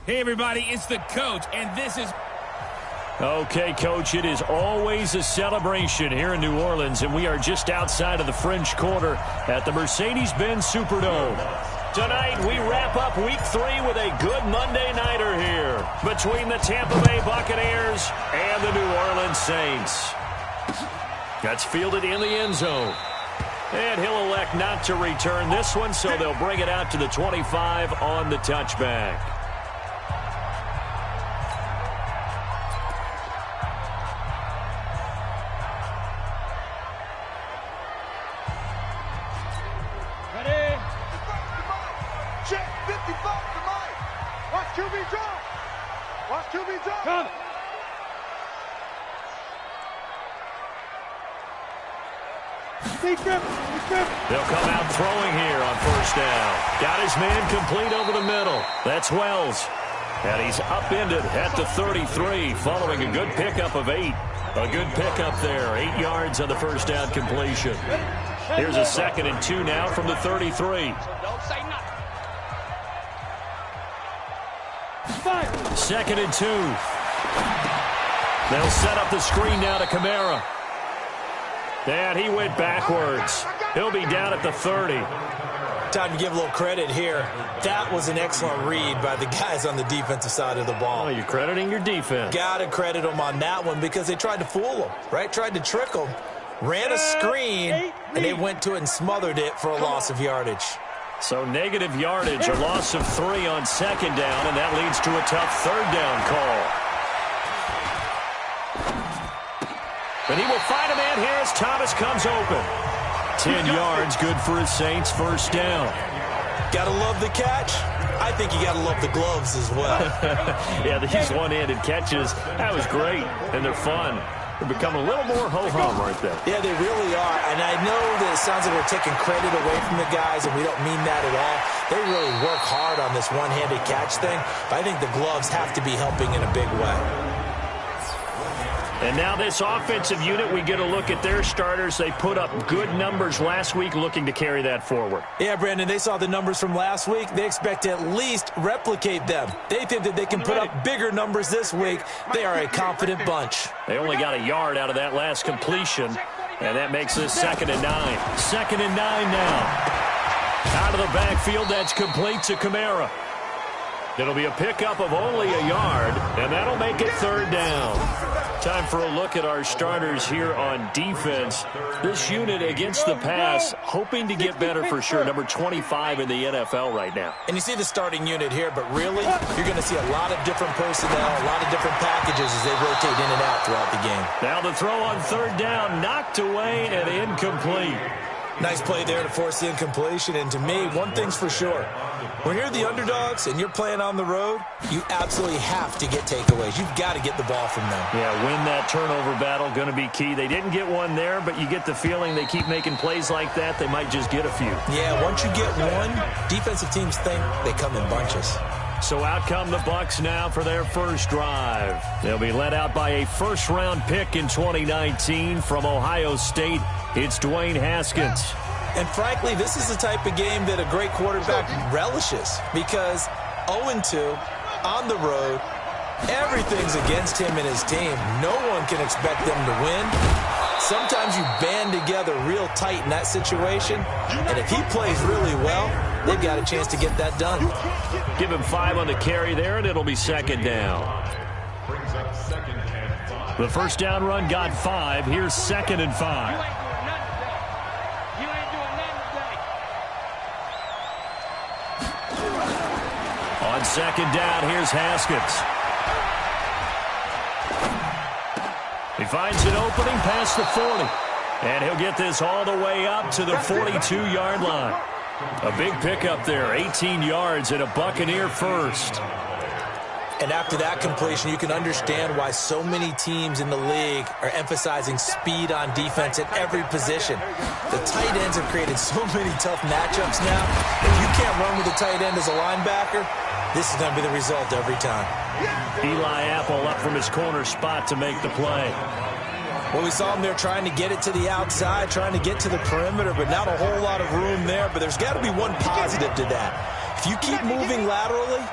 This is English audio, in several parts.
Hey, everybody, it's the coach, and this is... Okay, Coach, it is always a celebration here in New Orleans, and we are just outside of the French Quarter at the Mercedes-Benz Superdome. Tonight, we wrap up Week 3 with a good Monday nighter here between the Tampa Bay Buccaneers and the New Orleans Saints. That's fielded in the end zone. And he'll elect not to return this one, so they'll bring it out to the 25 on the touchback. Ready? Check 55 to Mike. Watch QB draw. Watch QB draw. Come. They'll come out throwing here on first down. Got his man complete over the middle. That's Wells. And he's upended at the 33 following a good pickup of 8. A good pickup there. 8 yards on the first down completion. Here's a 2nd and 2 now from the 33. Don't say nothing. 2nd and 2. They'll set up the screen now to Kamara. And he went backwards. He'll be down at the 30. Time to give a little credit here. That was an excellent read by the guys on the defensive side of the ball. Oh, you're crediting your defense. Got to credit them on that one because they tried to fool them, right? Tried to trick them. Ran a screen, and they went to it and smothered it for a loss of yardage. So negative yardage, a loss of 3 on 2nd down, and that leads to a tough 3rd down call. And he will find a man here as Thomas comes open. 10 yards, good for his Saints, first down. Got to love the catch. I think you got to love the gloves as well. Yeah, these one-handed catches, that was great, and they're fun. They're becoming a little more ho-hum, aren't they? Yeah, they really are. And I know that it sounds like we're taking credit away from the guys, and we don't mean that at all. They really work hard on this one-handed catch thing, but I think the gloves have to be helping in a big way. And now this offensive unit, we get a look at their starters. They put up good numbers last week, looking to carry that forward. Yeah, Brandon, they saw the numbers from last week. They expect to at least replicate them. They think that they can put up bigger numbers this week. They are a confident bunch. They only got a yard out of that last completion, and that makes this 2nd and 9. 2nd and 9 now. Out of the backfield, that's complete to Kamara. It'll be a pickup of only a yard, and that'll make it 3rd down. Time for a look at our starters here on defense. This unit against the pass, hoping to get better for sure. Number 25 in the NFL right now. And you see the starting unit here, but really, you're going to see a lot of different personnel, a lot of different packages as they rotate in and out throughout the game. Now the throw on 3rd down, knocked away and incomplete. Nice play there to force the incompletion. And to me, one thing's for sure. When you're the underdogs and you're playing on the road, you absolutely have to get takeaways. You've got to get the ball from them. Yeah, win that turnover battle, going to be key. They didn't get one there, but you get the feeling they keep making plays like that, they might just get a few. Yeah, once you get one, defensive teams think they come in bunches. So out come the Bucs now for their first drive. They'll be led out by a first-round pick in 2019 from Ohio State. It's Dwayne Haskins. And frankly, this is the type of game that a great quarterback relishes because 0-2 on the road, everything's against him and his team. No one can expect them to win. Sometimes you band together real tight in that situation, and if he plays really well, they've got a chance to get that done. Give him 5 on the carry there, and it'll be 2nd down. The first down run got 5. Here's 2nd and 5. On 2nd down, here's Haskins. He finds an opening past the 40. And he'll get this all the way up to the 42-yard line. A big pickup there, 18 yards and a Buccaneer first. And after that completion, you can understand why so many teams in the league are emphasizing speed on defense at every position. The tight ends have created so many tough matchups now. If you can't run with a tight end as a linebacker, this is going to be the result every time. Eli Apple up from his corner spot to make the play. Well, we saw him there trying to get it to the outside, trying to get to the perimeter, but not a whole lot of room there. But there's got to be one positive to that. If you keep moving laterally,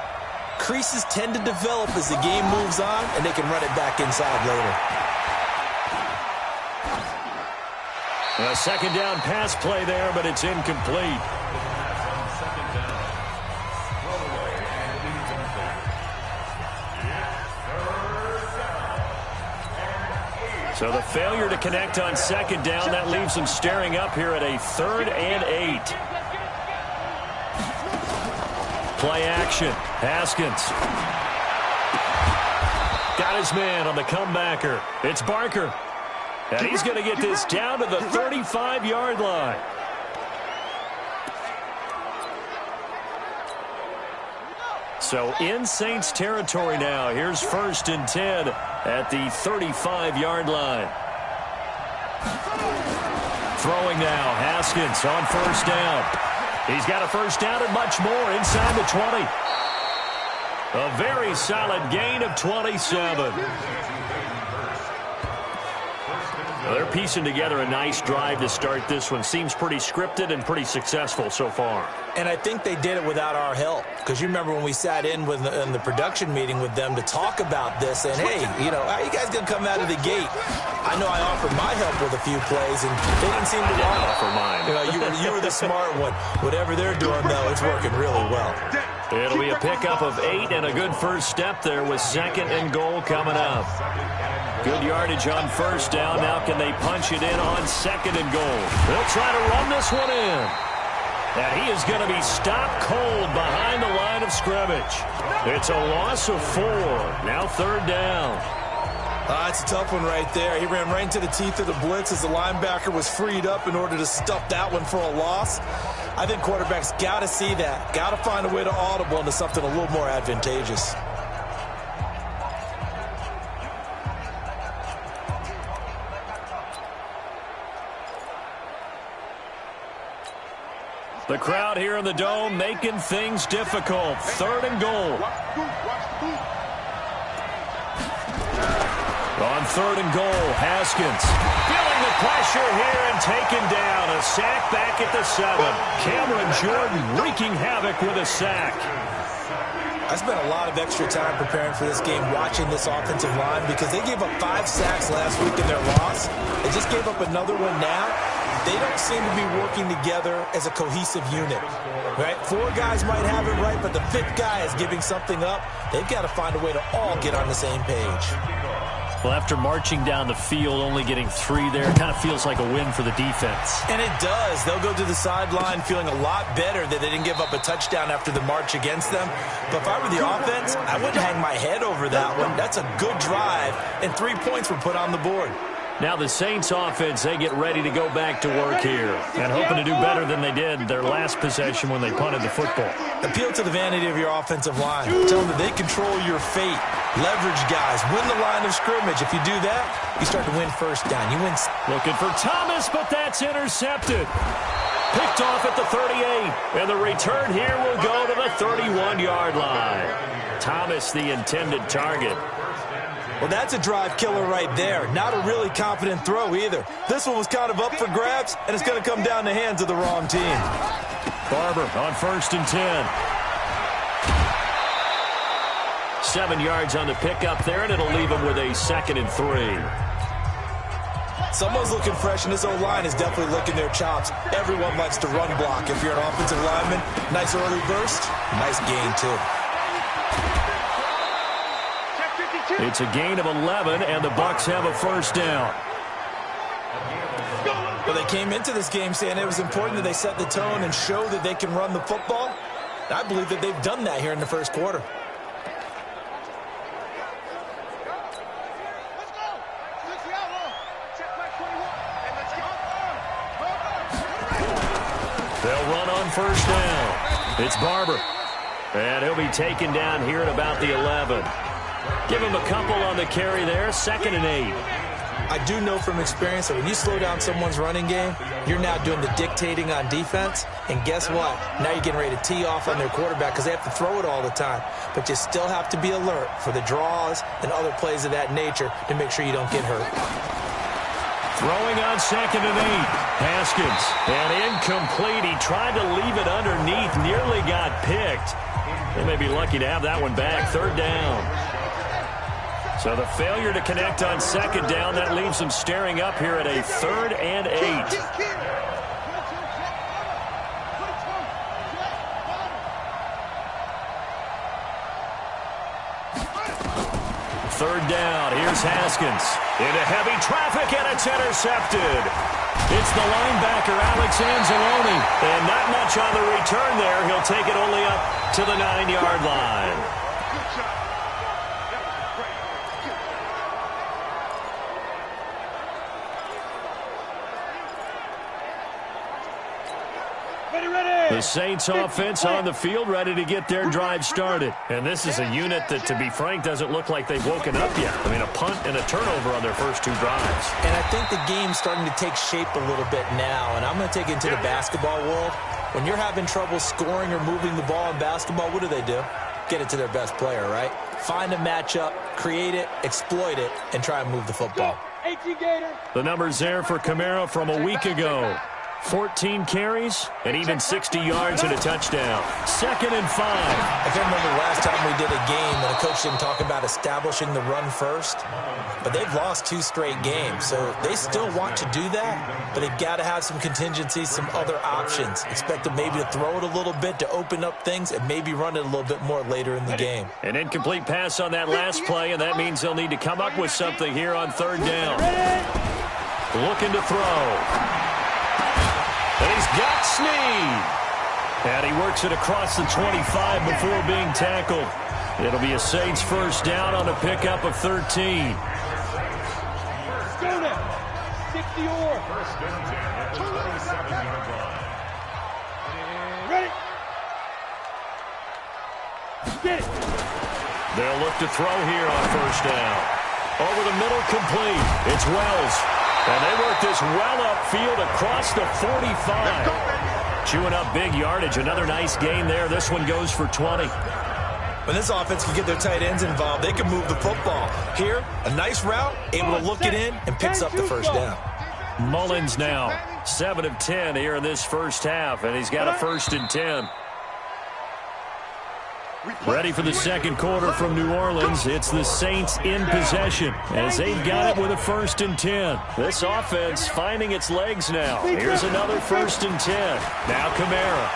creases tend to develop as the game moves on, and they can run it back inside later. A second down pass play there, but it's incomplete. So the failure to connect on second down, that leaves them staring up here at a 3rd and 8. Play action. Haskins. Got his man on the comebacker. It's Barker. And he's going to get this down to the 35-yard line. So in Saints territory now. Here's 1st and 10 at the 35-yard line. Throwing now. Haskins on 1st down. He's got a 1st down and much more inside the 20. A very solid gain of 27. Well, they're piecing together a nice drive to start this one. Seems pretty scripted and pretty successful so far. And I think they did it without our help. Because you remember when we sat in the production meeting with them to talk about this, and hey, you know, how are you guys going to come out of the gate? I know I offered my help with a few plays, and they didn't seem to want to offer mine. You know, you were the smart one. Whatever they're doing, though, it's working really well. It'll be a pickup of 8 and a good first step there with 2nd and goal coming up. Good yardage on 1st down. Now can they punch it in on 2nd and goal? They'll try to run this one in. And he is going to be stopped cold behind the line of scrimmage. It's a loss of 4. Now 3rd down. It's a tough one right there. He ran right into the teeth of the blitz as the linebacker was freed up in order to stuff that one for a loss. I think quarterbacks got to see that. Got to find a way to audible into something a little more advantageous. The crowd here in the Dome making things difficult. 3rd and goal. On 3rd and goal, Haskins feeling the pressure here and taken down. A sack back at the 7. Cameron Jordan wreaking havoc with a sack. I spent a lot of extra time preparing for this game watching this offensive line because they gave up 5 sacks last week in their loss. They just gave up another one now. They don't seem to be working together as a cohesive unit. Right? 4 guys might have it right, but the 5th guy is giving something up. They've got to find a way to all get on the same page. Well, after marching down the field, only getting 3 there, it kind of feels like a win for the defense. And it does. They'll go to the sideline feeling a lot better that they didn't give up a touchdown after the march against them. But if I were the offense, I wouldn't hang my head over that one. That's a good drive, and 3 points were put on the board. Now the Saints offense, they get ready to go back to work here and hoping to do better than they did their last possession when they punted the football. Appeal to the vanity of your offensive line. Tell them that they control your fate. Leverage guys. Win the line of scrimmage. If you do that, you start to win 1st down. You win. Looking for Thomas, but that's intercepted. Picked off at the 38. And the return here will go to the 31-yard line. Thomas, the intended target. Well, that's a drive killer right there. Not a really confident throw either. This one was kind of up for grabs, and it's going to come down the hands of the wrong team. Barber on 1st and 10. 7 yards on the pickup there, and it'll leave him with a 2nd and 3. Someone's looking fresh, and this O-line is definitely licking their chops. Everyone likes to run block. If you're an offensive lineman, nice early burst, nice gain too. It's a gain of 11, and the Bucs have a 1st down. Well, they came into this game saying it was important that they set the tone and show that they can run the football. I believe that they've done that here in the 1st quarter. They'll run on 1st down. It's Barber. And he'll be taken down here at about the 11. Give him a couple on the carry there. 2nd and 8. I do know from experience that when you slow down someone's running game, you're now doing the dictating on defense. And guess what? Now you're getting ready to tee off on their quarterback because they have to throw it all the time. But you still have to be alert for the draws and other plays of that nature to make sure you don't get hurt. Throwing on 2nd and 8. Haskins. And incomplete. He tried to leave it underneath. Nearly got picked. They may be lucky to have that one back. 3rd down. So the failure to connect on 2nd down, that leaves them staring up here at a 3rd and 8. 3rd down. Here's Haskins. Into heavy traffic, and it's intercepted. It's the linebacker, Alex Anzalone. And not much on the return there. He'll take it only up to the 9-yard line. The Saints offense on the field, ready to get their drive started. And this is a unit that, to be frank, doesn't look like they've woken up yet. I mean, a punt and a turnover on their first 2 drives. And I think the game's starting to take shape a little bit now. And I'm going to take it into the basketball world. When you're having trouble scoring or moving the ball in basketball, what do? Get it to their best player, right? Find a matchup, create it, exploit it, and try and move the football. The numbers there for Kamara from a week ago. 14 carries and even 60 yards and a touchdown. 2nd and 5. I can remember last time we did a game and a coach didn't talk about establishing the run first. But they've lost 2 straight games, so they still want to do that. But they've got to have some contingencies, some other options. Expect them maybe to throw it a little bit to open up things and maybe run it a little bit more later in the game. An incomplete pass on that last play, and that means they'll need to come up with something here on 3rd down. Looking to throw. And he's got Snead. And he works it across the 25 before being tackled. It'll be a Saints first down on a pickup of 13. Go now. 60 or. Ready. Get it. They'll look to throw here on first down. Over the middle, complete. It's Wells. And they work this well upfield across the 45. Chewing up big yardage. Another nice gain there. This one goes for 20. When this offense can get their tight ends involved, they can move the football. Here, a nice route, able to look it in, and picks up the first down. Mullins now 7 of 10 here in this first half, and he's got a 1st and 10. Ready for the second quarter from New Orleans. It's the Saints in possession as they've got it with a 1st and 10. This offense finding its legs now. Here's another 1st and 10. Now Kamara.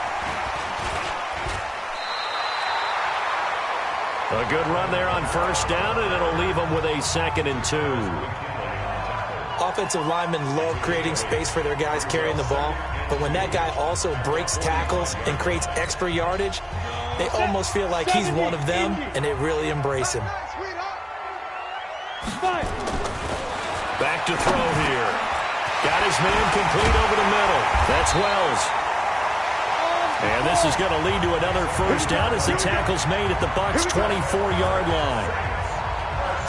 A good run there on first down, and it'll leave them with a 2nd and 2. Offensive linemen love creating space for their guys carrying the ball, but when that guy also breaks tackles and creates extra yardage, they almost feel like he's one of them, and they really embrace him. Back to throw here. Got his man complete over the middle. That's Wells. And this is going to lead to another first down as the tackle's made at the Bucs' 24-yard line.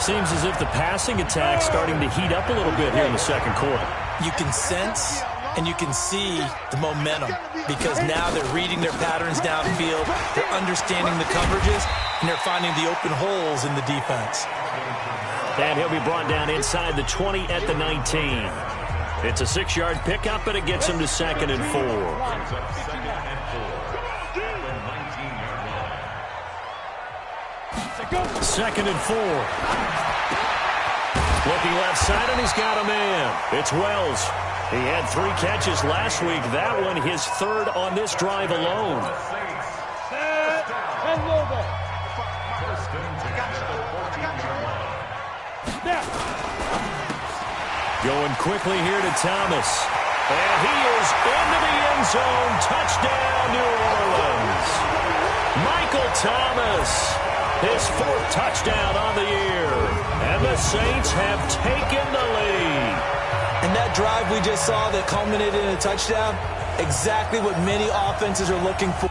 Seems as if the passing attack's starting to heat up a little bit here in the second quarter. You can sense and you can see the momentum because now they're reading their patterns downfield, they're understanding the coverages, and they're finding the open holes in the defense. And he'll be brought down inside the 20 at the 19. It's a 6-yard pickup, but it gets him to 2nd and 4. Second and 4. Looking left side, and he's got a man. It's Wells. He had 3 catches last week. That one his 3rd on this drive alone. Going quickly here to Thomas. And he is into the end zone. Touchdown, New Orleans. Michael Thomas, his 4th touchdown on the year. And the Saints have taken the lead. And that drive we just saw that culminated in a touchdown, exactly what many offenses are looking for.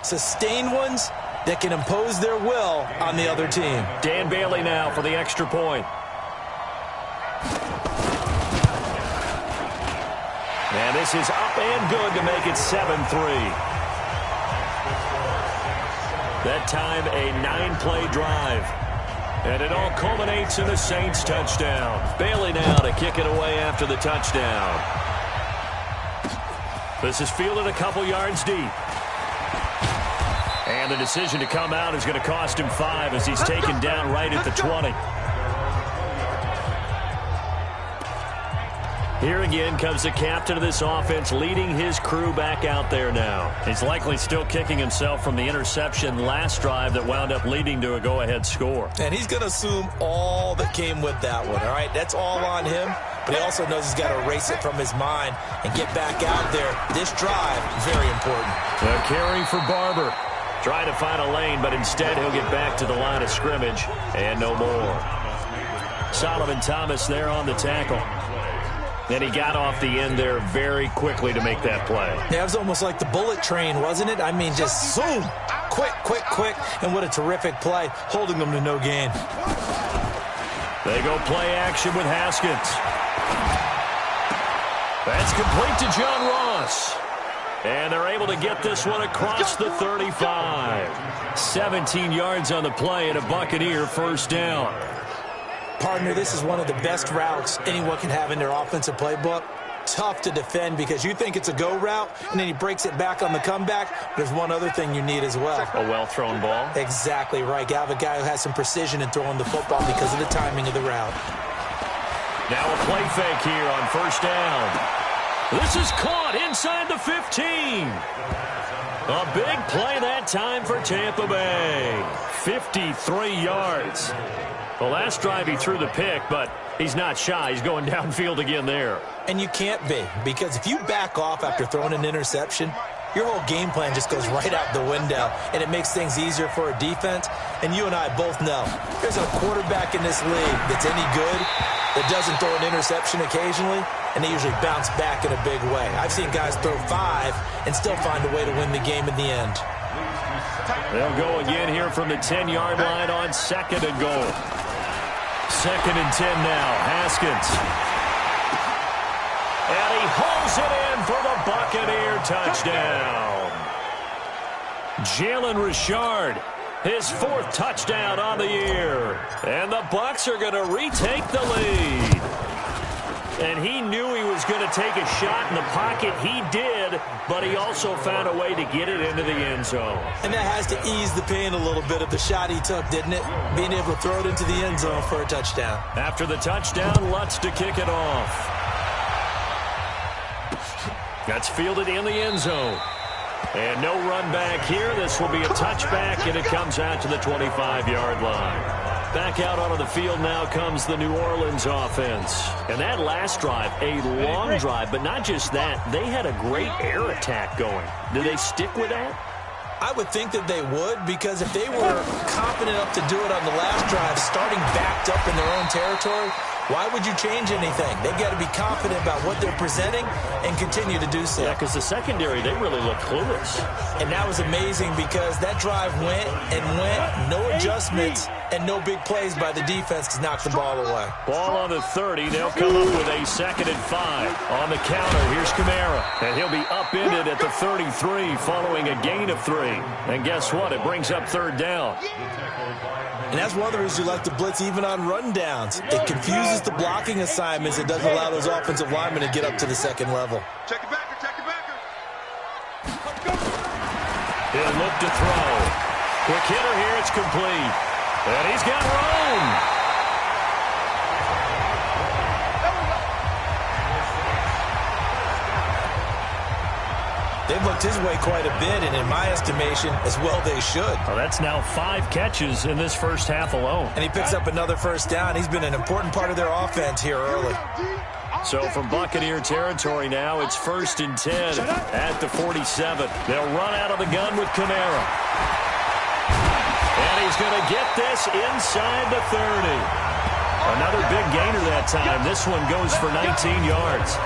Sustained ones that can impose their will on the other team. Dan Bailey now for the extra point. And this is up and good to make it 7-3. That time a 9-play drive. And it all culminates in a Saints touchdown. Bailey now to kick it away after the touchdown. This is fielded a couple yards deep. And the decision to come out is going to cost him 5 as he's taken down right at the 20. Here again comes the captain of this offense leading his crew back out there now. He's likely still kicking himself from the interception last drive that wound up leading to a go-ahead score. And he's going to assume all that came with that one, all right? That's all on him, but he also knows he's got to erase it from his mind and get back out there. This drive, very important. The carry for Barber. Trying to find a lane, but instead he'll get back to the line of scrimmage and no more. Solomon Thomas there on the tackle. Then he got off the end there very quickly to make that play. Yeah, it was almost like the bullet train, wasn't it? I mean, just zoom, quick, quick, quick, and what a terrific play, holding them to no gain. They go play action with Haskins. That's complete to John Ross. And they're able to get this one across the 35. 17 yards on the play and a Buccaneer first down. Partner, this is one of the best routes anyone can have in their offensive playbook. Tough to defend because you think it's a go route, and then he breaks it back on the comeback. There's one other thing you need as well. A well-thrown ball? Exactly right. You have a guy who has some precision in throwing the football because of the timing of the route. Now a play fake here on first down. This is caught inside the 15. A big play that time for Tampa Bay. 53 yards. The last drive he threw the pick, but he's not shy. He's going downfield again there. And you can't be, because if you back off after throwing an interception, your whole game plan just goes right out the window, and it makes things easier for a defense. And you and I both know there's a quarterback in this league that's any good that doesn't throw an interception occasionally, and they usually bounce back in a big way. I've seen guys throw 5 and still find a way to win the game in the end. They'll go again here from the 10-yard line on second and goal. Second and 10 now. Haskins. And he hauls it in for the Buccaneer touchdown. Jalen Richard, his 4th touchdown on the year. And the Bucs are going to retake the lead. And he knew he was going to take a shot in the pocket. He did, but he also found a way to get it into the end zone. And that has to ease the pain a little bit of the shot he took, didn't it? Being able to throw it into the end zone for a touchdown. After the touchdown, Lutz to kick it off. That's fielded in the end zone. And no run back here. This will be a touchback, and it comes out to the 25-yard line. Back out onto the field now comes the New Orleans offense. And that last drive, a long drive, but not just that. They had a great air attack going. Do they stick with that? I would think that they would, because if they were confident enough to do it on the last drive, starting backed up in their own territory, why would you change anything? They've got to be confident about what they're presenting and continue to do so. Yeah, because the secondary, they really look clueless. And that was amazing because that drive went and went, no adjustments, and no big plays by the defense to knock the ball away. Ball on the 30. They'll come up with a 2nd and 5. On the counter, here's Kamara. And he'll be upended at the 33 following a gain of 3. And guess what? It brings up 3rd down. And that's one of the reasons you like to blitz even on rundowns. It confuses the blocking assignments. It doesn't allow those offensive linemen to get up to the 2nd level. Check it backer, check it backer. Let's go. He'll look to throw. Quick hitter here, it's complete. And he's got room. They've looked his way quite a bit, and in my estimation, as well they should. Well, that's now 5 catches in this first half alone. And he picks up another first down. He's been an important part of their offense here early. So from Buccaneer territory now, it's 1st and 10 at the 47. They'll run out of the gun with Kamara. And he's going to get this inside the 30. Another big gainer that time. This one goes for 19 yards.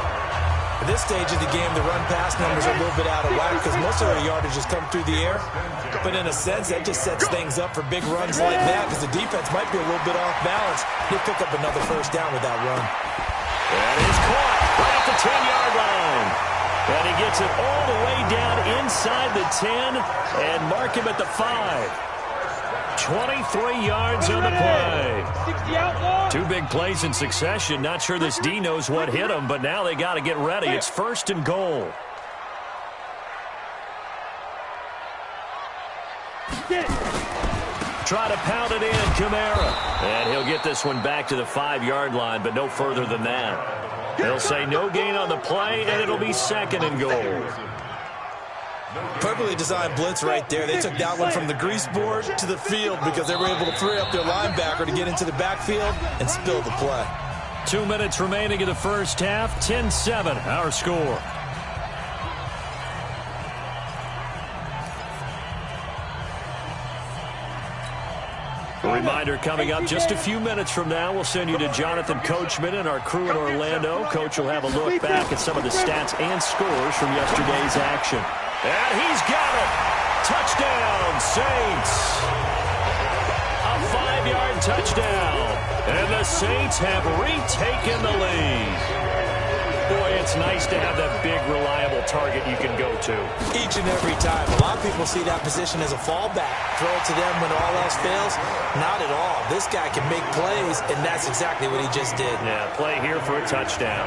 At this stage of the game, the run-pass numbers are a little bit out of whack because most of their yardage has come through the air. But in a sense, that just sets things up for big runs like that because the defense might be a little bit off balance. He'll pick up another first down with that run. That is caught right at the 10-yard line. And he gets it all the way down inside the 10 and mark him at the 5. 23 yards on the play. 2 big plays in succession. Not sure this D knows what hit him, but now they got to get ready. It's 1st and goal. Try to pound it in, Kamara. And he'll get this one back to the 5-yard line, but no further than that. They'll say no gain on the play, and it'll be 2nd and goal. Perfectly designed blitz right there. They took that one from the grease board to the field because they were able to free up their linebacker to get into the backfield and spill the play. 2 minutes remaining in the first half. 10-7, our score. A reminder coming up just a few minutes from now. We'll send you to Jonathan Coachman and our crew in Orlando. Coach will have a look back at some of the stats and scores from yesterday's action. And he's got it. Touchdown, Saints. A 5-yard touchdown. And the Saints have retaken the lead. Boy, it's nice to have that big, reliable target you can go to. Each and every time. A lot of people see that position as a fallback. Throw it to them when all else fails. Not at all. This guy can make plays, and that's exactly what he just did. Yeah, play here for a touchdown.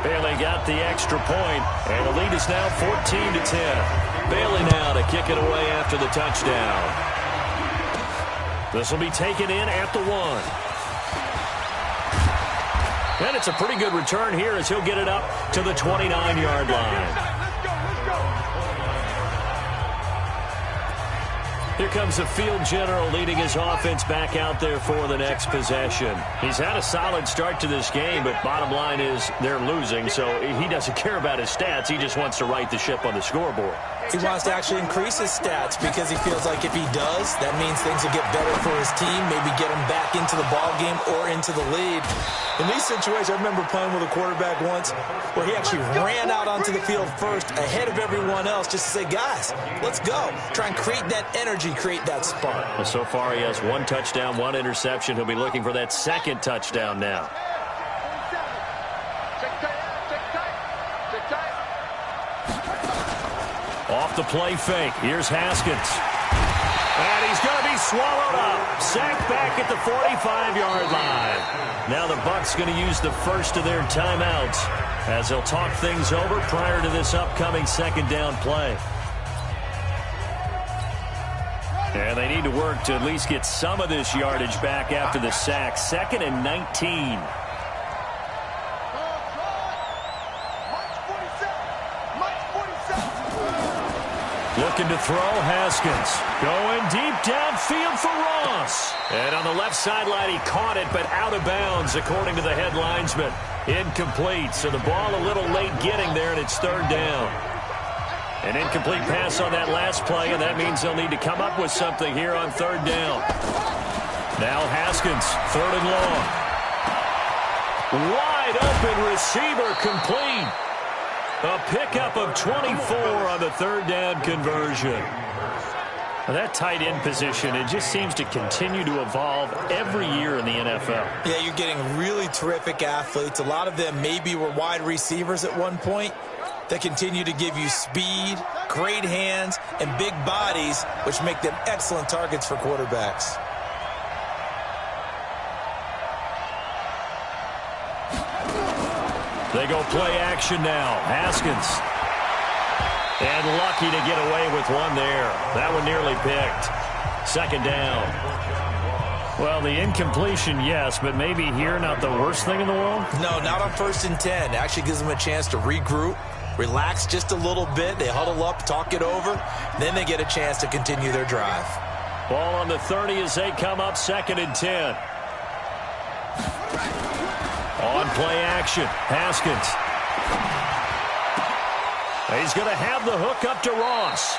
Bailey got the extra point, and the lead is now 14-10. Bailey now to kick it away after the touchdown. This will be taken in at the 1. And it's a pretty good return here as he'll get it up to the 29-yard line. Here comes the field general leading his offense back out there for the next possession. He's had a solid start to this game, but bottom line is they're losing, so he doesn't care about his stats. He just wants to right the ship on the scoreboard. He wants to actually increase his stats because he feels like if he does, that means things will get better for his team, maybe get him back into the ball game or into the lead. In these situations, I remember playing with a quarterback once where he actually ran out onto the field first ahead of everyone else just to say, guys, let's go. Try and create that energy, create that spark. Well, so far he has 1 touchdown, 1 interception. He'll be looking for that 2nd touchdown now. Off the play fake. Here's Haskins. And he's going to be swallowed up. Sacked back at the 45-yard line. Now the Bucs going to use the first of their timeouts as they'll talk things over prior to this upcoming 2nd down play. And they need to work to at least get some of this yardage back after the sack. 2nd and 19. Looking to throw, Haskins. Going deep downfield for Ross. And on the left sideline, he caught it, but out of bounds, according to the head linesman. Incomplete, so the ball a little late getting there, and it's 3rd down. An incomplete pass on that last play, and that means they'll need to come up with something here on 3rd down. Now Haskins, 3rd and long. Wide open receiver, complete. A pickup of 24 on the 3rd down conversion. Well, that tight end position, it just seems to continue to evolve every year in the NFL. Yeah, you're getting really terrific athletes. A lot of them maybe were wide receivers at one point. They continue to give you speed, great hands, and big bodies, which make them excellent targets for quarterbacks. They go play action now. Haskins. And lucky to get away with one there. That one nearly picked. 2nd down. Well, the incompletion, yes, but maybe here not the worst thing in the world? No, not on 1st and 10. It actually gives them a chance to regroup, relax just a little bit. They huddle up, talk it over. Then they get a chance to continue their drive. Ball on the 30 as they come up 2nd and 10. On play action, Haskins. He's going to have the hook up to Ross.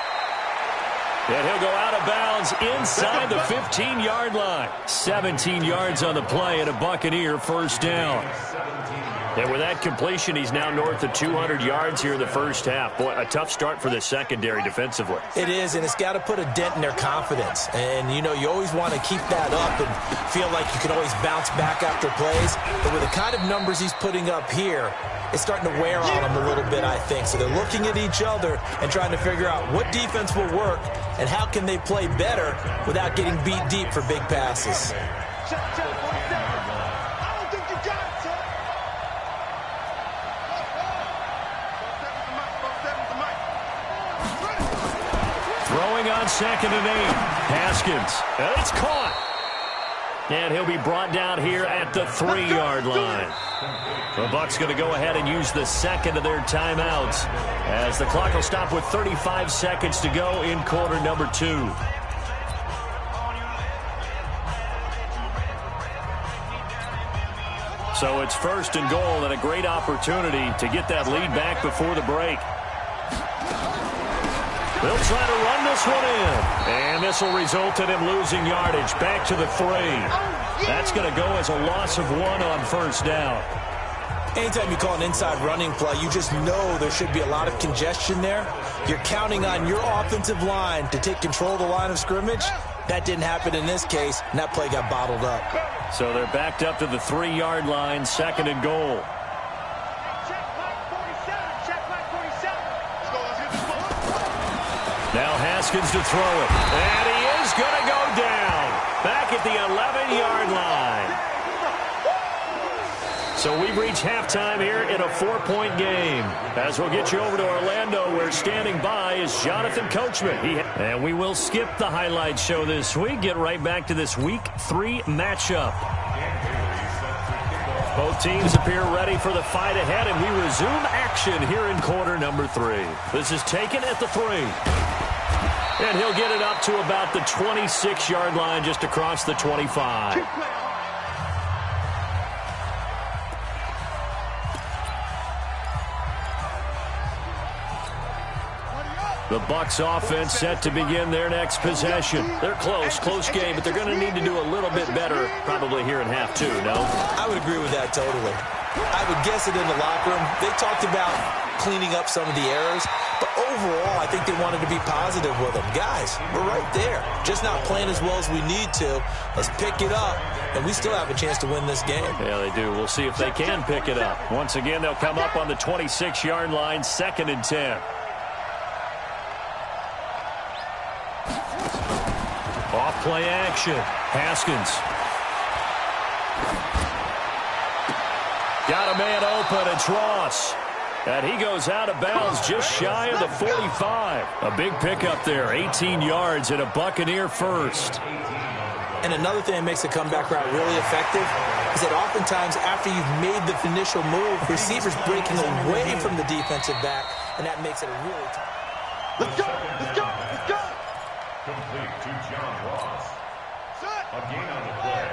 And he'll go out of bounds inside the 15-yard line. 17 yards on the play and a Buccaneer 1st down. And with that completion, he's now north of 200 yards here in the first half. Boy, a tough start for the secondary defensively. It is, and it's got to put a dent in their confidence. And, you know, you always want to keep that up and feel like you can always bounce back after plays. But with the kind of numbers he's putting up here, it's starting to wear on them a little bit, I think. So they're looking at each other and trying to figure out what defense will work and how can they play better without getting beat deep for big passes. Throwing on 2nd and 8. Haskins. It's caught. And he'll be brought down here at the 3-yard line. The Bucs going to go ahead and use the second of their timeouts as the clock will stop with 35 seconds to go in quarter number 2. So it's 1st and goal and a great opportunity to get that lead back before the break. They'll try to run this one in. And this will result in him losing yardage back to the 3. That's going to go as a loss of 1 on 1st down. Anytime you call an inside running play, you just know there should be a lot of congestion there. You're counting on your offensive line to take control of the line of scrimmage. That didn't happen in this case, and that play got bottled up. So they're backed up to the 3-yard line, 2nd and goal. Now Haskins to throw it. And he is going to go down. Back at the 11-yard line. So we've reached halftime here in a 4-point game. As we'll get you over to Orlando, where standing by is Jonathan Coachman. And we will skip the highlight show this week. Get right back to this Week 3 matchup. Both teams appear ready for the fight ahead, and we resume action here in quarter number 3. This is taken at the 3. And he'll get it up to about the 26-yard line, just across the 25. The Bucs offense set to begin their next possession. They're close game, but they're going to need to do a little bit better probably here in half 2, no? I would agree with that totally. I would guess it in the locker room. They talked about cleaning up some of the errors, but overall, I think they wanted to be positive with them. Guys, we're right there. Just not playing as well as we need to. Let's pick it up, and we still have a chance to win this game. Yeah, they do. We'll see if they can pick it up. Once again, they'll come up on the 26-yard line, 2nd and 10. Off play action. Haskins. Got a man open. It's Ross. And he goes out of bounds just shy of the 45. A big pickup there. 18 yards and a Buccaneer first. And another thing that makes the comeback route really effective is that oftentimes after you've made the initial move, receivers breaking away from the defensive back, and that makes it a really tough. Let's go! Let's go! Let's go! Complete to John Ross. A gain on the play.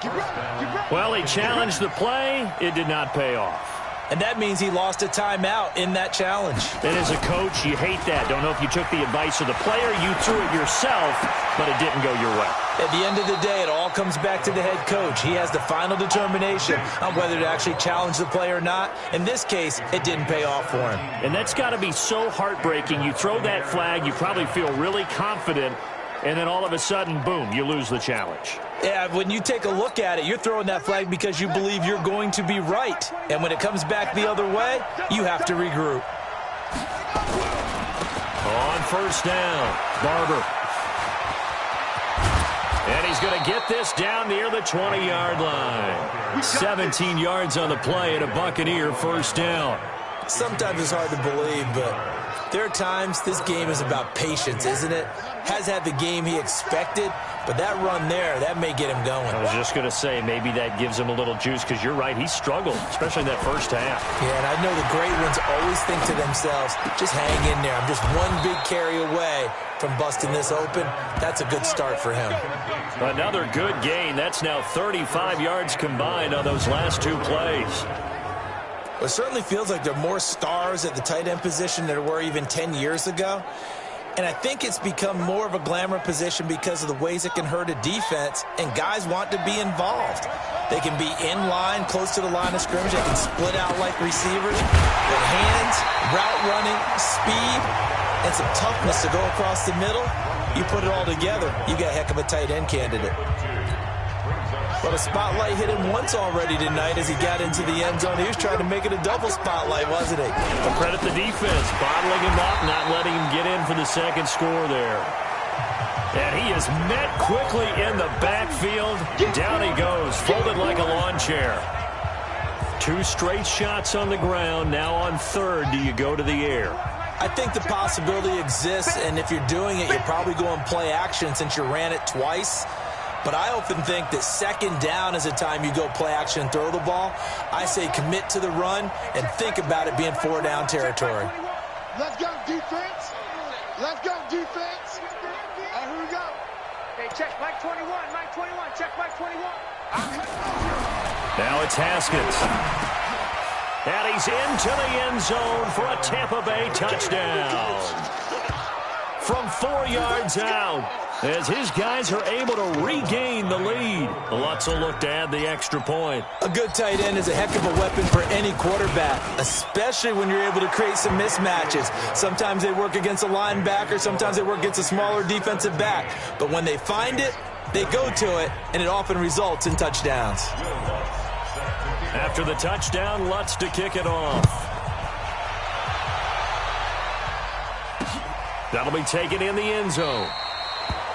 Keep running! Well, he challenged the play. It did not pay off. And that means he lost a timeout in that challenge. And as a coach, you hate that. Don't know if you took the advice of the player, you threw it yourself, but it didn't go your way. At the end of the day, it all comes back to the head coach. He has the final determination on whether to actually challenge the play or not. In this case, it didn't pay off for him. And that's got to be so heartbreaking. You throw that flag, you probably feel really confident, and then all of a sudden, boom, you lose the challenge. Yeah, when you take a look at it, you're throwing that flag because you believe you're going to be right. And when it comes back the other way, you have to regroup. On first down, Barber. And he's going to get this down near the 20-yard line. 17 yards on the play and a Buccaneer first down. Sometimes it's hard to believe, but there are times this game is about patience, isn't it? Has had the game he expected, but that run there, that may get him going. I was just going to say, maybe that gives him a little juice, because you're right, he struggled, especially in that first half. Yeah, and I know the great ones always think to themselves, just hang in there. I'm just one big carry away from busting this open. That's a good start for him. Another good gain. That's now 35 yards combined on those last two plays. Well, it certainly feels like there are more stars at the tight end position than there were even 10 years ago. And I think it's become more of a glamour position because of the ways it can hurt a defense, and guys want to be involved. They can be in line, close to the line of scrimmage. They can split out like receivers. With hands, route running, speed, and some toughness to go across the middle. You put it all together, you got a heck of a tight end candidate. But a spotlight hit him once already tonight as he got into the end zone. He was trying to make it a double spotlight, wasn't he? Well, credit the defense, bottling him up, not letting him get in for the second score there. And he is met quickly in the backfield. Down he goes, folded like a lawn chair. 2 straight shots on the ground. Now on third, do you go to the air? I think the possibility exists, and if you're doing it, you're probably going play action since you ran it twice. But I often think that second down is a time you go play action and throw the ball. I say commit to the run and think about it being 4 down territory. Let's go, defense. Let's go, defense. All right, here we go. Okay, check Mike 21, Mike 21, check Mike 21. Now it's Haskins. And he's into the end zone for a Tampa Bay touchdown. From 4 yards out, as his guys are able to regain the lead. Lutz will look to add the extra point. A good tight end is a heck of a weapon for any quarterback, especially when you're able to create some mismatches. Sometimes they work against a linebacker, sometimes they work against a smaller defensive back. But when they find it, they go to it, and it often results in touchdowns. After the touchdown, Lutz to kick it off. That'll be taken in the end zone.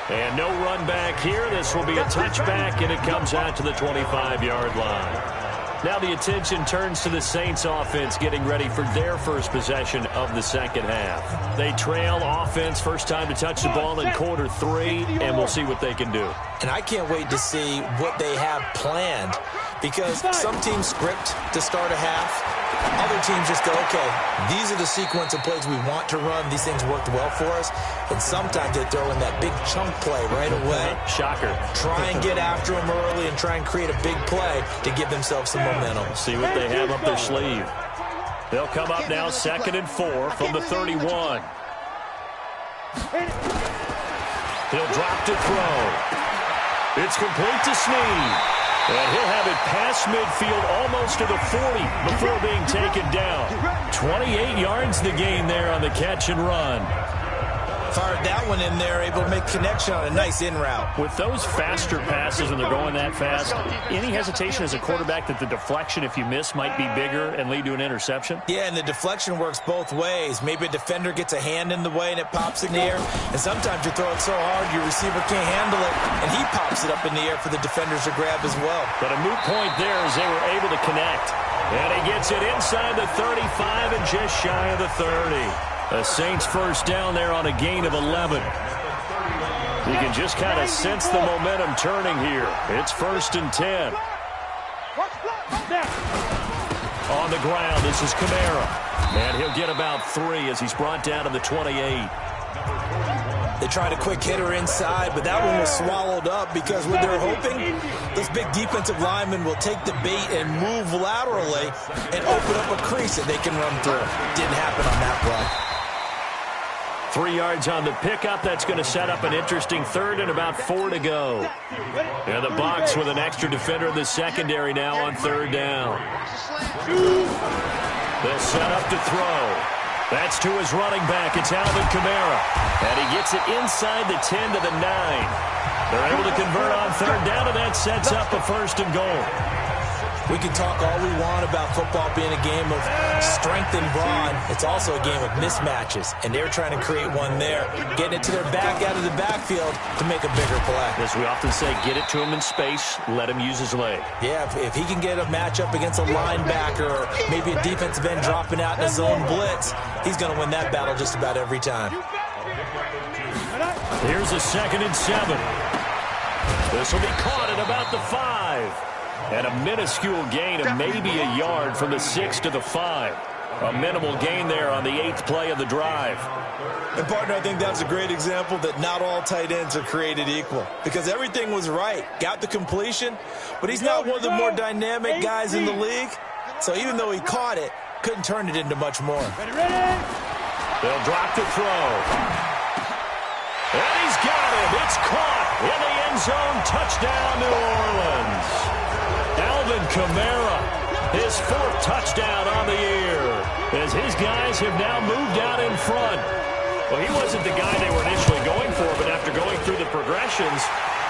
And no run back here. This will be a touchback, and it comes out to the 25-yard line. Now the attention turns to the Saints offense getting ready for their first possession of the second half. They trail offense, first time to touch the ball in quarter 3, and we'll see what they can do. And I can't wait to see what they have planned, because some teams script to start a half. Other teams just go, okay, these are the sequence of plays we want to run. These things worked well for us. And sometimes they throw in that big chunk play right away. Shocker. Try and get after them early and try and create a big play to give themselves some momentum. See what they have up their sleeve. They'll come up now 2nd and 4 from the 31. He'll drop to throw. It's complete to Snead. And he'll have it past midfield almost to the 40 before being taken down. 28 yards the gain there on the catch and run. Fired that one in there, able to make connection on a nice in route. With those faster passes when they're going that fast, any hesitation as a quarterback that the deflection, if you miss, might be bigger and lead to an interception? Yeah, and the deflection works both ways. Maybe a defender gets a hand in the way and it pops in the air. And sometimes you throw it so hard your receiver can't handle it, and he pops it up in the air for the defenders to grab as well. But a moot point there as they were able to connect. And he gets it inside the 35 and just shy of the 30. The Saints first down there on a gain of 11. You can just kind of sense the momentum turning here. It's 1st and 10. On the ground, this is Kamara. And he'll get about 3 as he's brought down to the 28. They tried a quick hitter inside, but that one was swallowed up because what they're hoping, those big defensive linemen will take the bait and move laterally and open up a crease that they can run through. Didn't happen on that play. 3 yards on the pickup. That's going to set up an interesting 3rd and about 4 to go. And the Bucs with an extra defender in the secondary now on 3rd down. They'll set up to throw. That's to his running back. It's Alvin Kamara. And he gets it inside the 10 to the 9. They're able to convert on 3rd down, and that sets up a 1st and goal. We can talk all we want about football being a game of strength and brawn. It's also a game of mismatches, and they're trying to create one there, getting it to their back out of the backfield to make a bigger play. As we often say, get it to him in space, let him use his leg. Yeah, if he can get a matchup against a linebacker or maybe a defensive end dropping out in a zone blitz, he's going to win that battle just about every time. Here's a 2nd and 7. This will be caught at about the 5. And a minuscule gain of maybe a yard from the 6 to the 5. A minimal gain there on the 8th play of the drive. And, partner, I think that's a great example that not all tight ends are created equal. Because everything was right. Got the completion, but he's not one of the more dynamic guys in the league. So even though he caught it, couldn't turn it into much more. They'll drop to throw. got him. It's caught in the end zone. Touchdown, New Orleans. Alvin Kamara, his 4th touchdown on the year, as his guys have now moved out in front. Well, he wasn't the guy they were initially going for, but after going through the progressions,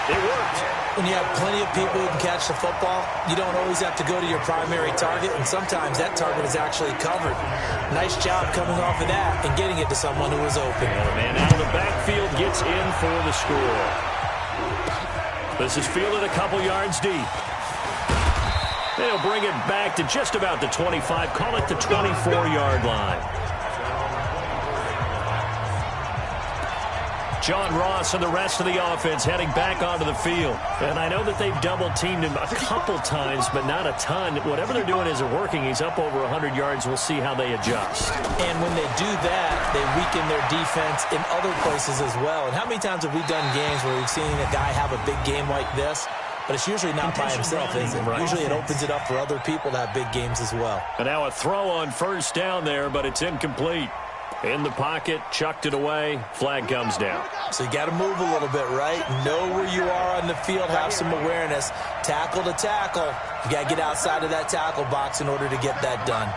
it worked. When you have plenty of people who can catch the football, you don't always have to go to your primary target, and sometimes that target is actually covered. Nice job coming off of that and getting it to someone who was open. And the man out of the backfield gets in for the score. This is fielded a couple yards deep. They'll bring it back to just about the 25, call it the 24-yard line. John Ross and the rest of the offense heading back onto the field. And I know that they've double-teamed him a couple times, but not a ton. Whatever they're doing isn't working. He's up over 100 yards. We'll see how they adjust. And when they do that, they weaken their defense in other places as well. And how many times have we done games where we've seen a guy have a big game like this? But it's usually not by himself, is it? Right. Usually it opens it up for other people to have big games as well. And now a throw on first down there, but it's incomplete. In the pocket, chucked it away, flag comes down. So you got to move a little bit, right? Know where you are on the field, have some awareness. Tackle to tackle. You got to get outside of that tackle box in order to get that done.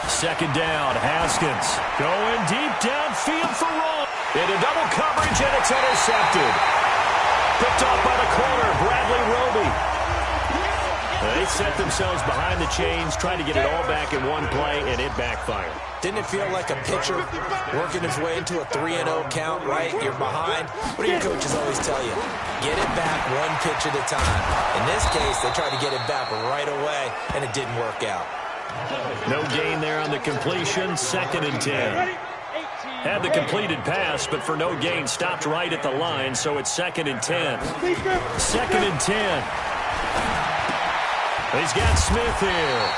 Second down, Haskins going deep downfield for Ross. Into double coverage, and it's intercepted. Picked off by the corner, Bradley Roby. They set themselves behind the chains, trying to get it all back in one play, and it backfired. Didn't it feel like a pitcher working his way into a 3-0 count, right? You're behind. What do your coaches always tell you? Get it back one pitch at a time. In this case, they tried to get it back right away, and it didn't work out. No gain there on the completion, 2nd and 10. Had the completed pass, but for no gain, stopped right at the line, so it's 2nd and 10. 2nd and 10. He's got Smith here.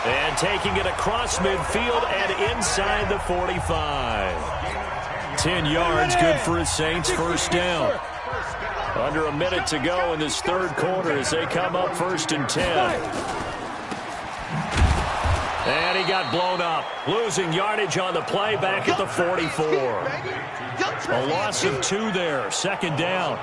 And taking it across midfield and inside the 45. 10 yards, good for his Saints, first down. Under a minute to go in this third quarter as they come up 1st and 10. And he got blown up. Losing yardage on the play back at the 44. A loss of 2 there, 2nd down.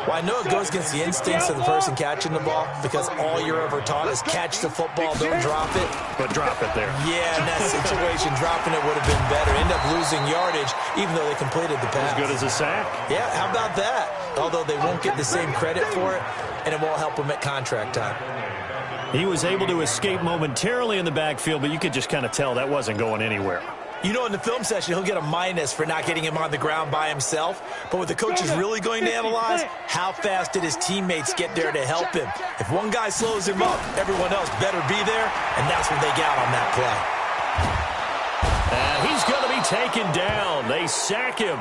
Well, I know it goes against the instincts of the person catching the ball because all you're ever taught is catch the football, don't drop it. But drop it there. Yeah, in that situation, dropping it would have been better. End up losing yardage even though they completed the pass. As good as a sack. Yeah, how about that? Although they won't get the same credit for it, and it won't help them at contract time. He was able to escape momentarily in the backfield, but you could just kind of tell that wasn't going anywhere. You know, in the film session, he'll get a minus for not getting him on the ground by himself. But what the coach is really going to analyze, how fast did his teammates get there to help him? If one guy slows him up, everyone else better be there, and that's what they got on that play. And he's going to be taken down. They sack him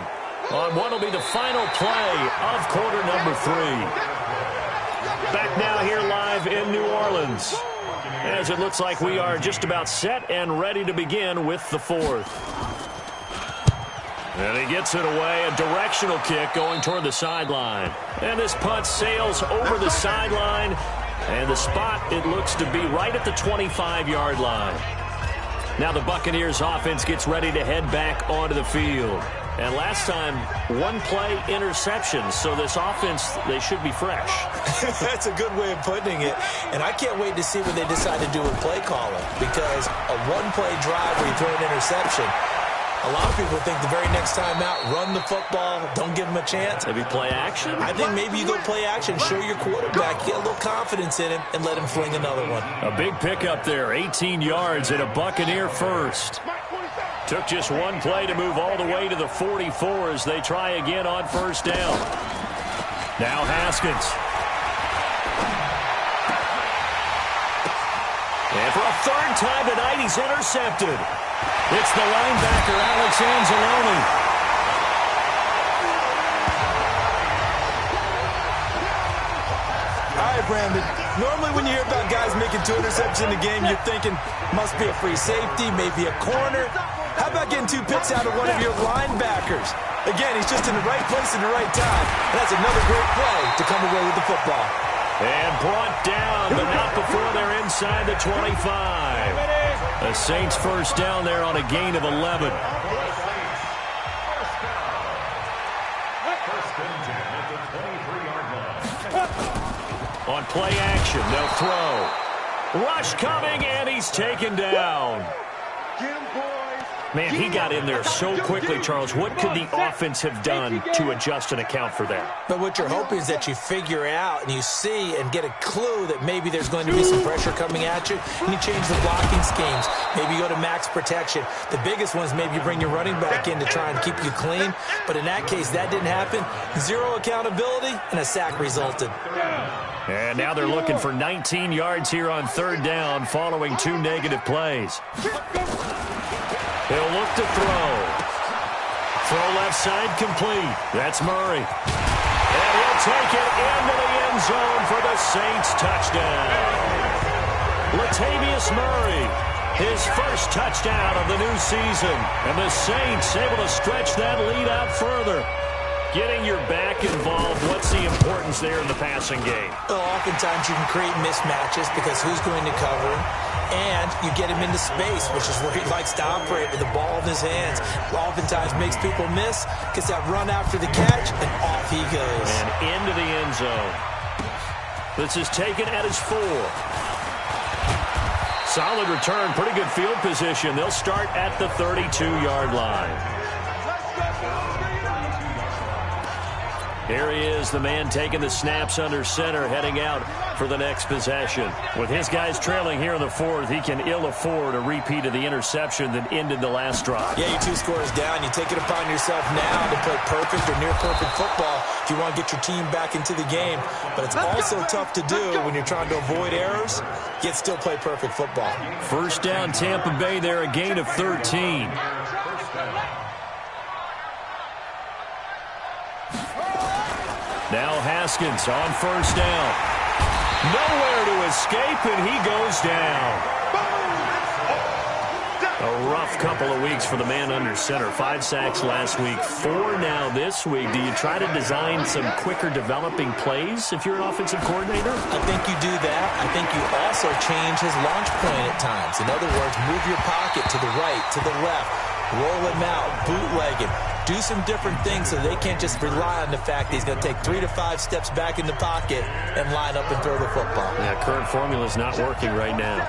on what will be the final play of quarter number 3. Back now here live in New Orleans, as it looks like we are just about set and ready to begin with the 4th. And he gets it away, a directional kick going toward the sideline. And this punt sails over the sideline, and the spot, it looks to be right at the 25-yard line. Now the Buccaneers offense gets ready to head back onto the field. And last time, 1-play interception, so this offense, they should be fresh. That's a good way of putting it. And I can't wait to see what they decide to do with play calling, because a 1-play drive where you throw an interception, a lot of people think the very next time out, run the football, don't give them a chance. Maybe play action? I think maybe you go play action, show your quarterback, get a little confidence in him, and let him fling another one. A big pickup there, 18 yards and a Buccaneer first. Took just 1 play to move all the way to the 44 as they try again on first down. Now Haskins. And for a 3rd time tonight, he's intercepted. It's the linebacker, Alex Anzalone. All right, Brandon. Normally when you hear about guys making 2 interceptions in the game, you're thinking must be a free safety, maybe a corner. How about getting 2 picks out of one of your linebackers? Again, he's just in the right place at the right time. And that's another great play to come away with the football. And brought down, but not before they're inside the 25. The Saints first down there on a gain of 11. On play action, they'll throw. Rush coming, and he's taken down. Man, he got in there so quickly, Charles. What could the offense have done to adjust and account for that? But what you're hoping is that you figure out and you see and get a clue that maybe there's going to be some pressure coming at you, and you change the blocking schemes. Maybe you go to max protection. The biggest one is maybe you bring your running back in to try and keep you clean. But in that case, that didn't happen. Zero accountability, and a sack resulted. And now they're looking for 19 yards here on third down following 2 negative plays. He'll look to throw. Throw left side complete. That's Murray. And he'll take it into the end zone for the Saints touchdown. Latavius Murray, his first touchdown of the new season. And the Saints able to stretch that lead out further. Getting your back involved, what's the importance there in the passing game? Well, oftentimes you can create mismatches because who's going to cover him? And you get him into space, which is where he likes to operate with the ball in his hands. Oftentimes makes people miss, gets that run after the catch, and off he goes. And into the end zone. This is taken at his 4. Solid return, pretty good field position. They'll start at the 32-yard line. Here he is, the man taking the snaps under center, heading out for the next possession. With his guys trailing here in the 4th, he can ill afford a repeat of the interception that ended the last drive. Yeah, you're 2 scores down. You take it upon yourself now to play perfect or near-perfect football if you want to get your team back into the game. But it's also tough to do when you're trying to avoid errors, yet still play perfect football. First down, Tampa Bay there, a gain of 13. Now Haskins on first down. Nowhere to escape, and he goes down. A rough couple of weeks for the man under center. 5 sacks last week, 4 now this week. Do you try to design some quicker developing plays if you're an offensive coordinator? I think you do that. I think you also change his launch point at times. In other words, move your pocket to the right, to the left. Roll him out, bootleg him. Do some different things so they can't just rely on the fact that he's going to take 3 to 5 steps back in the pocket and line up and throw the football. Yeah, current formula is not working right now.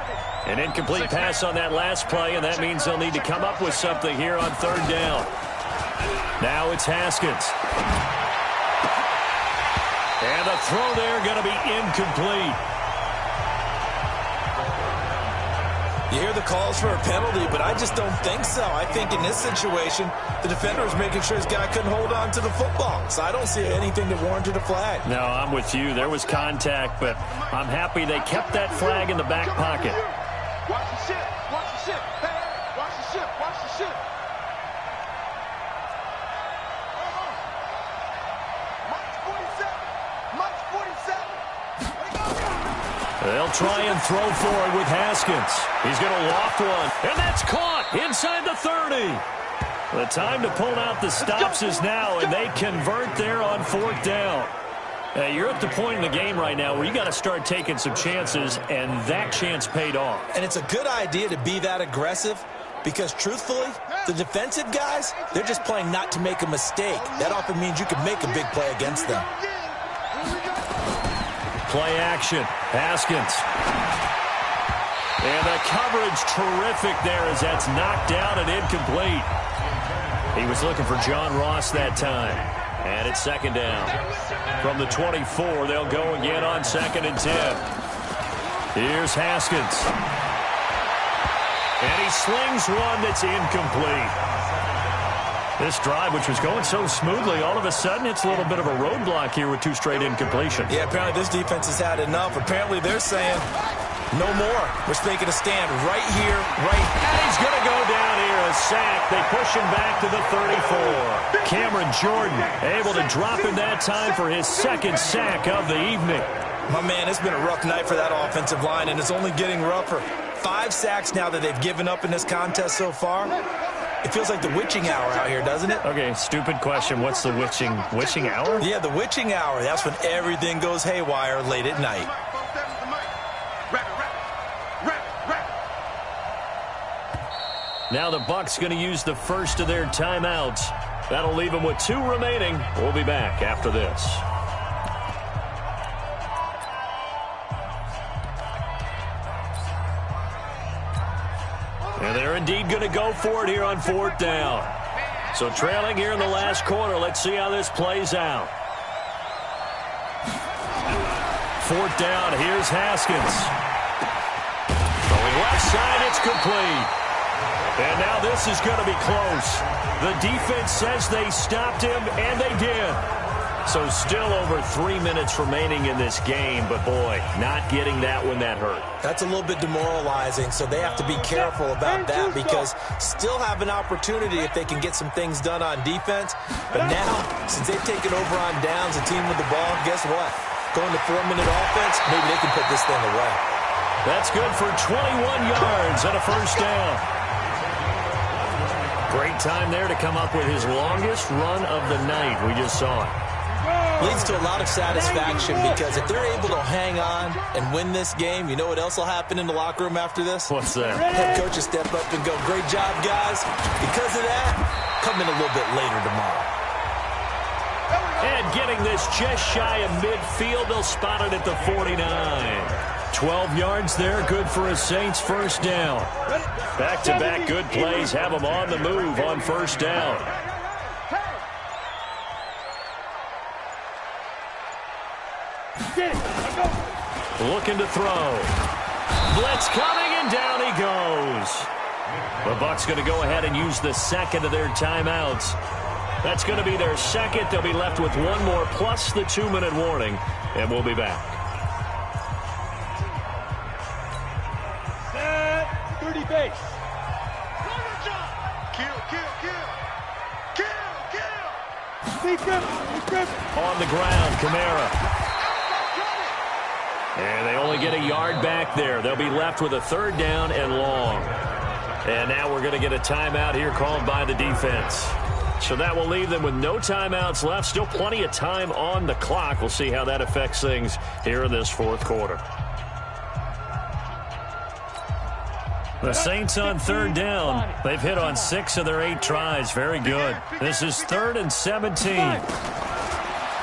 An incomplete pass on that last play, and that means they'll need to come up with something here on third down. Now it's Haskins. And the throw there going to be incomplete. You hear the calls for a penalty, but I just don't think so. I think in this situation, the defender was making sure his guy couldn't hold on to the football. So I don't see anything that warranted a flag. No, I'm with you. There was contact, but I'm happy they kept that flag in the back pocket. Watch the ship. Watch the ship. Hey, watch the ship. Watch the ship. March 47. They'll try and throw for it with Haskins. He's going to loft one, and that's caught inside the 30. The time to pull out the stops is now, and they convert there on 4th down. You're at the point in the game right now where you got to start taking some chances, and that chance paid off. And it's a good idea to be that aggressive because, truthfully, the defensive guys, they're just playing not to make a mistake. That often means you can make a big play against them. Play action. Haskins. And the coverage terrific there as that's knocked down and incomplete. He was looking for John Ross that time. And it's second down. From the 24, they'll go again on 2nd and 10. Here's Haskins. And he slings one that's incomplete. This drive, which was going so smoothly, all of a sudden it's a little bit of a roadblock here with 2 straight incompletions. Yeah, apparently this defense has had enough. Apparently they're saying, no more. We're making a stand right here, right. And he's going to go down here, a sack. They push him back to the 34. Cameron Jordan able to drop him that time for his 2nd sack of the evening. My man, it's been a rough night for that offensive line, and it's only getting rougher. 5 sacks now that they've given up in this contest so far. It feels like the witching hour out here, doesn't it? Okay, stupid question. What's the witching hour? Yeah, the witching hour. That's when everything goes haywire late at night. Now the Bucs going to use the first of their timeouts. That'll leave them with 2 remaining. We'll be back after this. And they're indeed going to go for it here on 4th down. So trailing here in the last quarter. Let's see how this plays out. 4th down. Here's Haskins. Going left side. It's complete. And now this is going to be close. The defense says they stopped him, and they did. So still over 3 minutes remaining in this game, but boy, not getting that when that hurt. That's a little bit demoralizing, so they have to be careful about that because still have an opportunity if they can get some things done on defense. But now, since they've taken over on downs, the team with the ball, guess what? Going to 4-minute offense, maybe they can put this thing away. That's good for 21 yards and a first down. Great time there to come up with his longest run of the night. We just saw it. Leads to a lot of satisfaction because if they're able to hang on and win this game, you know what else will happen in the locker room after this? What's that? Head coach will step up and go, great job, guys. Because of that, come in a little bit later tomorrow. And getting this just shy of midfield, they'll spot it at the 49. 12 yards there, good for a Saints first down. Back-to-back good plays have them on the move on first down. Looking to throw. Blitz coming, and down he goes. The Bucs going to go ahead and use the second of their timeouts. That's going to be their second. They'll be left with one more plus the 2-minute warning, and we'll be back. Set 30 base. Kill. On the ground, Kamara. And they only get a yard back there. They'll be left with a 3rd down and long. And now we're going to get a timeout here called by the defense. So that will leave them with no timeouts left. Still plenty of time on the clock. We'll see how that affects things here in this 4th quarter. The Saints on 3rd down. They've hit on 6 of their 8 tries. Very good. This is 3rd and 17.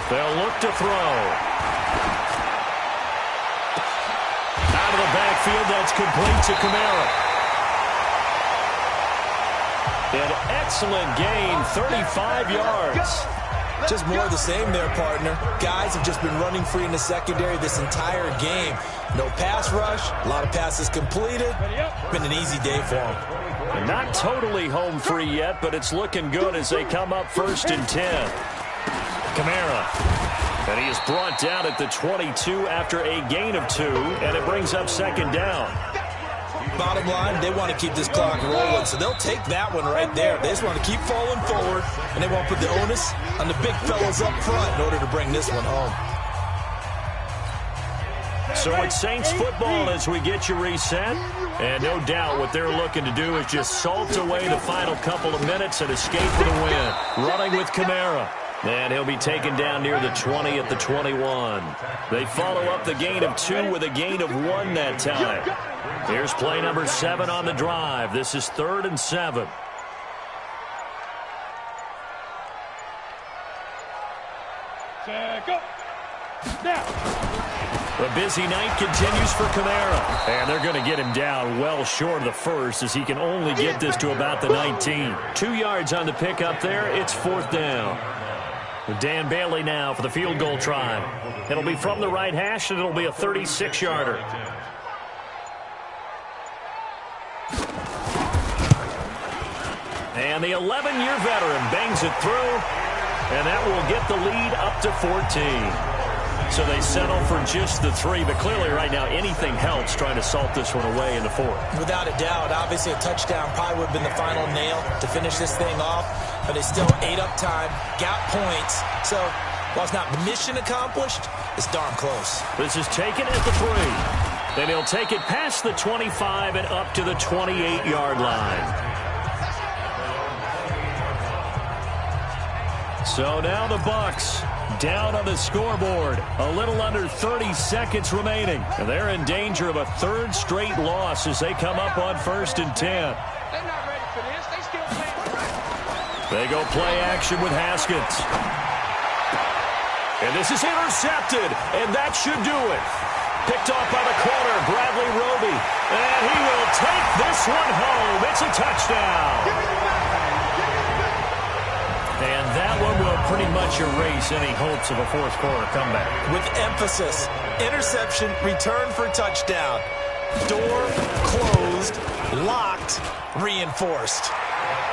They'll look to throw. Out of the backfield, that's complete to Kamara. An excellent gain, 35 yards. Just more of the same there, partner. Guys have just been running free in the secondary this entire game. No pass rush, a lot of passes completed. Been an easy day for them. Not totally home free yet, but it's looking good as they come up 1st and 10. Kamara. And he is brought down at the 22 after a gain of 2, and it brings up 2nd down. Bottom line, they want to keep this clock rolling, so they'll take that one right there. They just want to keep falling forward, and they won't put the onus on the big fellas up front in order to bring this one home. So it's Saints football as we get you reset. And no doubt what they're looking to do is just salt away the final couple of minutes and escape for the win. Running with Kamara. And he'll be taken down near the 20 at the 21. They follow up the gain of 2 with a gain of 1 that time. Here's play number 7 on the drive. This is 3rd and 7. Go. Now. The busy night continues for Kamara. And they're going to get him down well short of the first as he can only get this to about the 19. 2 yards on the pickup there. It's 4th down. Dan Bailey now for the field goal try. It'll be from the right hash, and it'll be a 36-yarder. And the 11-year veteran bangs it through, and that will get the lead up to 14. So they settle for just the 3, but clearly right now anything helps trying to salt this one away in the 4th. Without a doubt, obviously a touchdown probably would have been the final nail to finish this thing off, but they still ate up time, got points. So while it's not mission accomplished, it's darn close. This is taken at the 3. Then he'll take it past the 25 and up to the 28-yard line. So now the Bucs down on the scoreboard. A little under 30 seconds remaining. And they're in danger of a 3rd straight loss as they come up on 1st and 10. They're not ready for this. They still playing. They go play action with Haskins. And this is intercepted, and that should do it. Picked off by the corner, Bradley Roby. And he will take this one home. It's a touchdown. And that one will pretty much erase any hopes of a fourth quarter comeback. With emphasis, interception, return for touchdown. Door closed, locked, reinforced.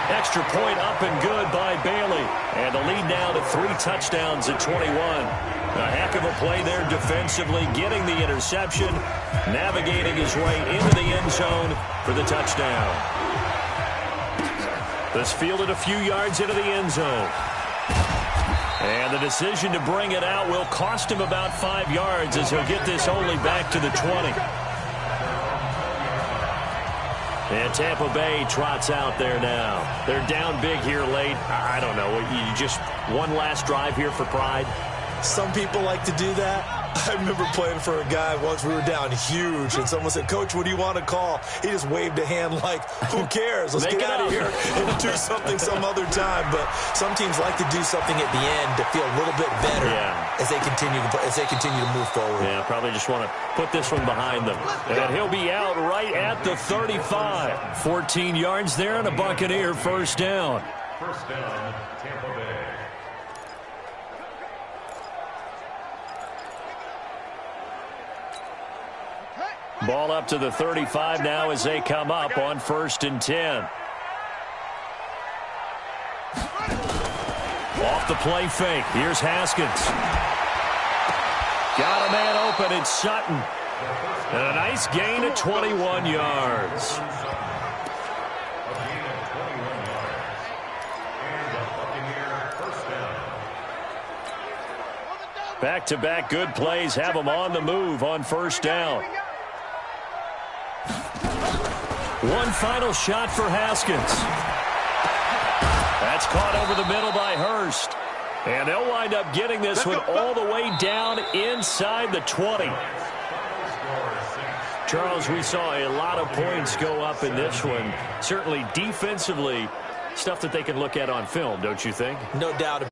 Extra point up and good by Bailey. And the lead now to 3 touchdowns at 21. A heck of a play there defensively, getting the interception, navigating his way into the end zone for the touchdown. This fielded a few yards into the end zone. And the decision to bring it out will cost him about 5 yards as he'll get this only back to the 20. And Tampa Bay trots out there now. They're down big here late. I don't know. You just one last drive here for pride? Some people like to do that. I remember playing for a guy once. We were down huge, and someone said, "Coach, what do you want to call?" He just waved a hand like, who cares? Let's get out of here and do something some other time. But some teams like to do something at the end to feel a little bit better as they continue to move forward. Yeah, probably just want to put this one behind them. And he'll be out right at the 35. 14 yards there and a Buccaneer first down. First down, Tampa Bay. Ball up to the 35 now as they come up on 1st and 10. Off the play fake. Here's Haskins. Got a man open. It's Sutton. And a nice gain of 21 yards. Back-to-back good plays have them on the move on first down. One final shot for Haskins. That's caught over the middle by Hurst. And they'll wind up getting this one all the way down inside the 20. Charles, we saw a lot of points go up in this one. Certainly defensively, stuff that they can look at on film, don't you think? No doubt